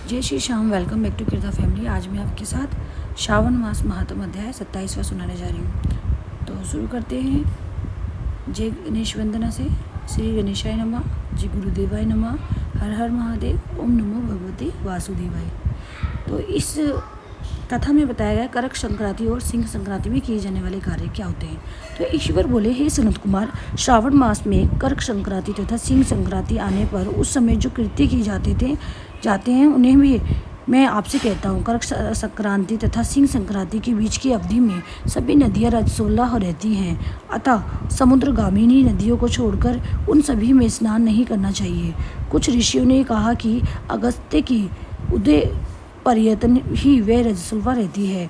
जय Shri Shyam. Welcome back to Kirta family. आज मैं आपके साथ श्रावण मास महात्म अध्याय 27वां सुनाने जा रही हूँ। तो शुरू करते हैं। जय गणेश वंदना से। श्री गणेशाय नमः, जय गुरुदेवाय नमः, हर हर महादेव, ओम नमो भगवते वासुदेवाय। तो इस कथा में बताया गया करक संक्रांति और सिंह संक्रांति में किए जाने वाले कार्य क्या होते हैं। तो ईश्वर बोले, हे सनत कुमार, श्रावण मास में कर्क संक्रांति तथा सिंह संक्रांति आने पर उस समय जो कृत्य किए जाते हैं उन्हें भी मैं आपसे कहता हूँ। कर्क संक्रांति तथा सिंह संक्रांति के बीच की अवधि में सभी नदियाँ रजस्वला रहती हैं, अतः समुद्रगामिनी नदियों को छोड़कर उन सभी में स्नान नहीं करना चाहिए। कुछ ऋषियों ने कहा कि अगस्त्य की उदय पर्यटन ही वे रजस्वला रहती है।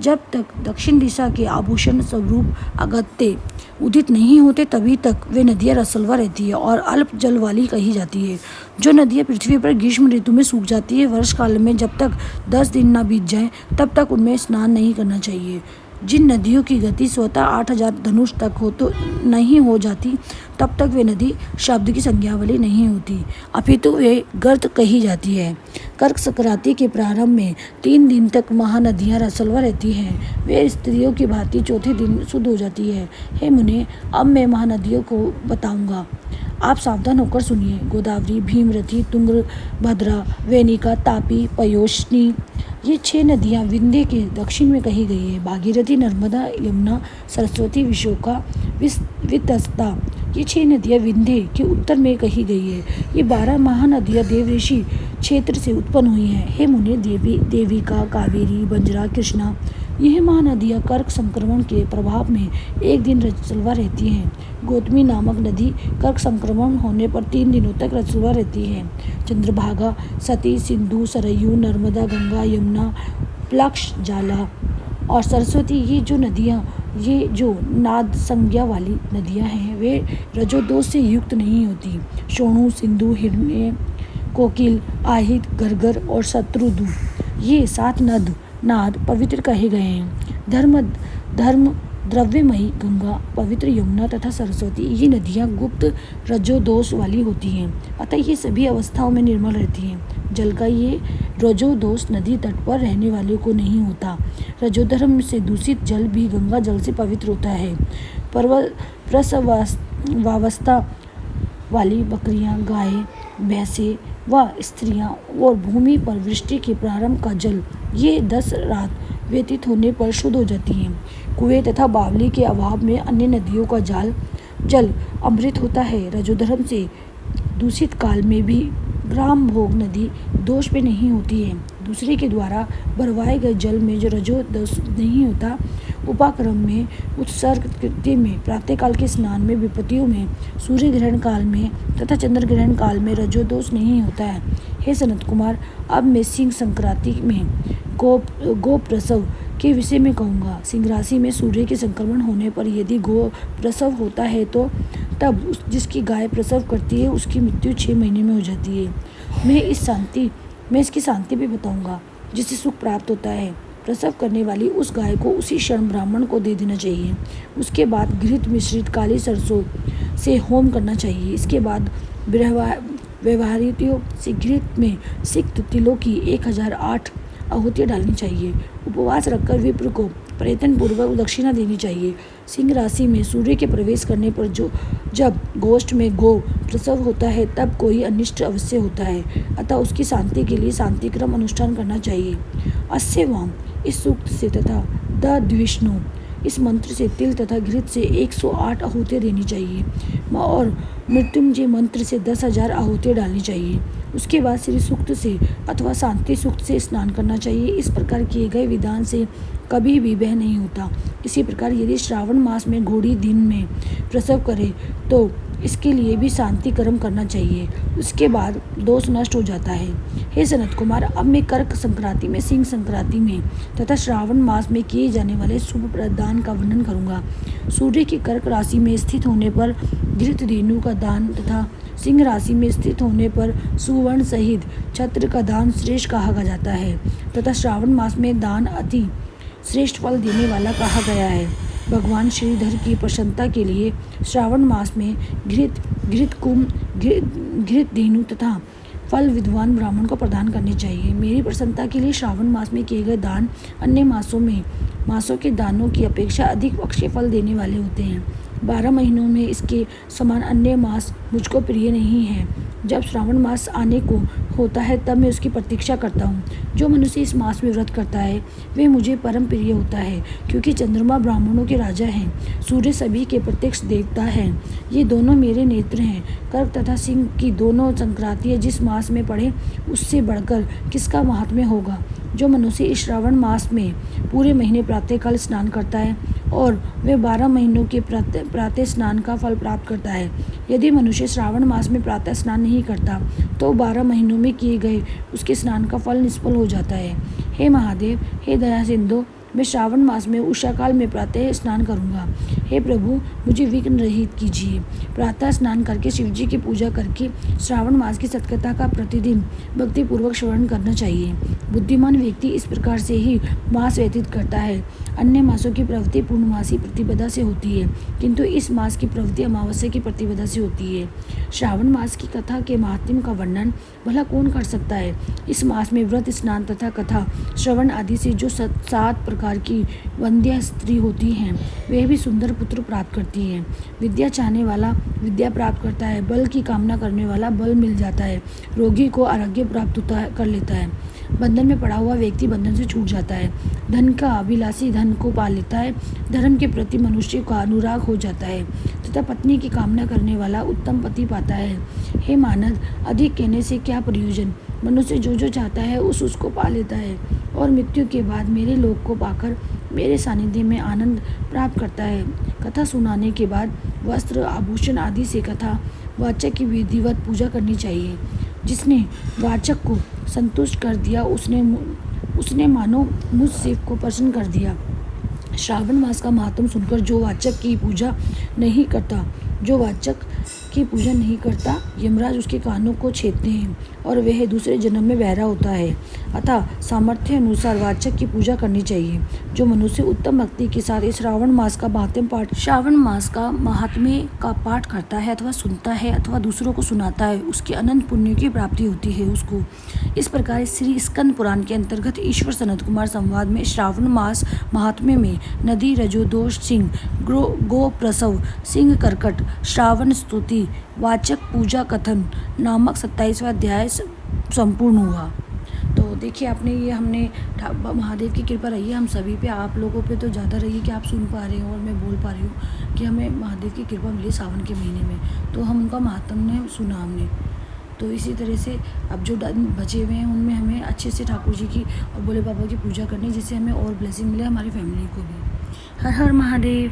जब तक दक्षिण दिशा के आभूषण स्वरूप अगस्त्य उदित नहीं होते तभी तक वे नदियाँ रजस्वला रहती है और अल्प जल वाली कही जाती है। जो नदियाँ पृथ्वी पर ग्रीष्म ऋतु में सूख जाती है, वर्ष काल में जब तक 10 दिन न बीत जाएं तब तक उनमें स्नान नहीं करना चाहिए। जिन नदियों की गति स्वतः 8000 धनुष तक हो तो नहीं हो जाती, तब तक वे नदी शब्द की संज्ञा वाली नहीं होती, अपितु वे गर्त कही जाती है। कर्क संक्रांति के प्रारंभ में 3 दिन तक महानदियाँ रजस्वला रहती हैं। वे स्त्रियों की भांति चौथे दिन शुद्ध हो जाती है। हे मुने, अब मैं महानदियों को बताऊंगा, आप सावधान होकर सुनिए। गोदावरी, भीमरथी, तुंग, भद्रा, वेनिका, तापी, पयोष्णी, ये 6 नदियाँ विंध्य के दक्षिण में कही गई है। भागीरथी, नर्मदा, यमुना, सरस्वती, विशोका, वितस्ता, ये 6 नदियाँ विंध्य के उत्तर में कही गई है। ये 12 महानदियाँ देवऋषि क्षेत्र से उत्पन्न हुई हैं। हे मुने, देविका, कावेरी, बंजरा, कृष्णा, यह महानदियाँ कर्क संक्रमण के प्रभाव में एक दिन रजस्वला रहती हैं। गौतमी नामक नदी कर्क संक्रमण होने पर 3 दिनों तक रजस्वला रहती है। चंद्रभागा, सती, सिंधु, सरयू, नर्मदा, गंगा, यमुना, प्लक्ष, जाला और सरस्वती, ये जो नाद संज्ञा वाली नदियां हैं, वे रजोदोष से युक्त नहीं होती। सोणु, सिंधु, हिरण्य, कोकिल, आहित, गर्गर और शत्रुदु, ये 7 नाद पवित्र कहे गए हैं। धर्म द्रव्यमयी गंगा, पवित्र यमुना तथा सरस्वती, ये नदियाँ गुप्त रजोदोष वाली होती हैं, अतः ये सभी अवस्थाओं में निर्मल रहती हैं। जल का ये रजोदोष नदी तट पर रहने वाले को नहीं होता। रजोधर्म से दूषित जल भी गंगा जल से पवित्र होता है। प्रसवावस्था वाली बकरियां, गाय, भैंसे व स्त्रियां और भूमि पर वृष्टि के प्रारंभ का जल, ये 10 रात व्यतीत होने पर शुद्ध हो जाती हैं। कुएं तथा बावली के अभाव में अन्य नदियों का जल अमृत होता है। रजोधर्म से दूषित काल में भी ग्राम भोग नदी दोष में नहीं होती है। दूसरे के द्वारा भरवाए गए जल में जो रजो दोष नहीं होता, उपाक्रम में, उत्सर्ग कृत्य में, प्रातःकाल के स्नान में, विपत्तियों में, सूर्य ग्रहण काल में तथा चंद्र ग्रहण काल में रजोदोष नहीं होता है। हे सनत कुमार, अब मैं सिंह संक्रांति में गो प्रसव के विषय में कहूँगा। सिंह राशि में सूर्य के संक्रमण होने पर यदि गो प्रसव होता है तो तब जिसकी गाय प्रसव करती है उसकी मृत्यु 6 महीने में हो जाती है। मैं इसकी शांति भी बताऊंगा जिससे सुख प्राप्त होता है। प्रसव करने वाली उस गाय को उसी क्षण ब्राह्मण को दे देना चाहिए। उसके बाद घृत मिश्रित काली सरसों से होम करना चाहिए। इसके बाद व्यवहारियों से घृत में सिक्त तिलों की 1008 आहुतियाँ डालनी चाहिए। उपवास रखकर विप्र को प्रयत्न पूर्वक दक्षिणा देनी चाहिए। सिंह राशि में सूर्य के प्रवेश करने पर जब गोष्ठ में गो प्रसव होता है तब कोई अनिष्ट अवश्य होता है, अतः उसकी शांति के लिए शांतिक्रम अनुष्ठान करना चाहिए। अस्य वाम, इस सूक्त से तथा द द्विष्णु, इस मंत्र से तिल तथा घृत से 108 आहुतियाँ देनी चाहिए और मृत्युंजय मंत्र से 10,000 आहुतियाँ डालनी चाहिए। उसके बाद श्री सूक्त से अथवा शांति सूक्त से स्नान करना चाहिए। इस प्रकार किए गए विधान से कभी भी वह नहीं होता। इसी प्रकार यदि श्रावण मास में घोड़ी दिन में प्रसव करे तो इसके लिए भी शांति कर्म करना चाहिए। उसके बाद दोष नष्ट हो जाता है। हे सनत कुमार, अब मैं कर्क संक्रांति में, सिंह संक्रांति में तथा श्रावण मास में किए जाने वाले शुभ प्रदान का वर्णन करूँगा। सूर्य की कर्क राशि में स्थित होने पर घृत धेनु का दान तथा सिंह राशि में स्थित होने पर सुवर्ण सहित छत्र का दान श्रेष्ठ कहा जाता है तथा श्रावण मास में दान अति श्रेष्ठ फल देने वाला कहा गया है। भगवान श्रीधर की प्रसन्नता के लिए श्रावण मास में घृत धेनु तथा फल विद्वान ब्राह्मण को प्रदान करने चाहिए। मेरी प्रसन्नता के लिए श्रावण मास में किए गए दान अन्य मासों के दानों की अपेक्षा अधिक अक्षय फल देने वाले होते हैं। 12 महीनों में इसके समान अन्य मास मुझको प्रिय नहीं है। जब श्रावण मास आने को होता है तब मैं उसकी प्रतीक्षा करता हूँ। जो मनुष्य इस मास में व्रत करता है वह मुझे परम प्रिय होता है, क्योंकि चंद्रमा ब्राह्मणों के राजा हैं, सूर्य सभी के प्रत्यक्ष देवता हैं। ये दोनों मेरे नेत्र हैं। कर्क तथा सिंह की दोनों संक्रांतियाँ जिस मास में पड़े उससे बढ़कर किसका महात्म्य होगा। जो मनुष्य इस श्रावण मास में पूरे महीने प्रातःकाल स्नान करता है और वह 12 महीनों के प्रातः स्नान का फल प्राप्त करता है। यदि मनुष्य श्रावण मास में प्रातः स्नान नहीं करता तो 12 महीनों में किए गए उसके स्नान का फल निष्फल हो जाता है। हे महादेव, हे दया सिंधु, मैं श्रावण मास में उषा काल में प्रातः स्नान करूंगा। हे प्रभु, मुझे विघ्न रहित कीजिए। प्रातः स्नान करके शिव जी की पूजा करके श्रावण मास की सत्कथा का प्रतिदिन भक्तिपूर्वक श्रवण करना चाहिए। बुद्धिमान व्यक्ति इस प्रकार से ही मास व्यतीत करता है। अन्य मासों की प्रवृत्ति पूर्णमासी प्रतिपदा से होती है, किंतु इस मास की प्रवृत्ति अमावस्या की प्रतिपदा से होती है। श्रावण मास की कथा के महात्म्य का वर्णन भला कौन कर सकता है। इस मास में व्रत, स्नान तथा कथा श्रवण आदि से जो 7 प्रकार की वंध्या स्त्री होती हैं वे भी सुंदर पुत्र प्राप्त करती हैं। विद्या चाहने वाला विद्या प्राप्त करता है, बल की कामना करने वाला बल मिल जाता है, रोगी को आरोग्य प्राप्त कर लेता है, बंधन में पड़ा हुआ व्यक्ति बंधन से छूट जाता है, धन का अभिलाषी धन को पा लेता है, धर्म के प्रति मनुष्य का अनुराग हो जाता है तथा पत्नी की कामना करने वाला उत्तम पति पाता है। हे मानद, अधिक कहने से क्या प्रयोजन। मनुष्य जो चाहता है उसको पा लेता है और मृत्यु के बाद मेरे लोक को पाकर मेरे सानिध्य में आनंद प्राप्त करता है। कथा सुनाने के बाद वस्त्र, आभूषण आदि से कथा वाचक की विधिवत पूजा करनी चाहिए। जिसने वाचक को संतुष्ट कर दिया उसने मानो मुझ शिव को प्रसन्न कर दिया। श्रावण मास का महात्म सुनकर जो वाचक की पूजा नहीं करता यमराज उसके कानों को छेदते हैं और वह दूसरे जन्म में बहरा होता है। अतः सामर्थ्य अनुसार वाचक की पूजा करनी चाहिए। जो मनुष्य उत्तम भक्ति के साथ इस श्रावण मास का महात्म्य का पाठ करता है अथवा सुनता है अथवा दूसरों को सुनाता है, उसके अनंत पुण्य की प्राप्ति होती है उसको। इस प्रकार श्री स्कंद पुराण के अंतर्गत ईश्वर सनत कुमार संवाद में श्रावण मास महात्म्य में नदी, रजोदोष, सिंह, गो प्रसव, सिंह कर्कट, श्रावण स्तुति, वाचक पूजा कथन नामक 27वां अध्याय संपूर्ण हुआ। तो देखिए आपने ये हमने महादेव की कृपा रही है हम सभी पे, आप लोगों पे तो ज़्यादा रही है कि आप सुन पा रहे हो और मैं बोल पा रही हूँ कि हमें महादेव की कृपा मिली सावन के महीने में, तो हम उनका महात्म्य सुना हमने। तो इसी तरह से अब जो बचे हुए हैं उनमें हमें अच्छे से ठाकुर जी की और भोले बाबा की पूजा करनी, जिससे हमें और ब्लेसिंग मिले हमारी फैमिली को भी। हर हर महादेव।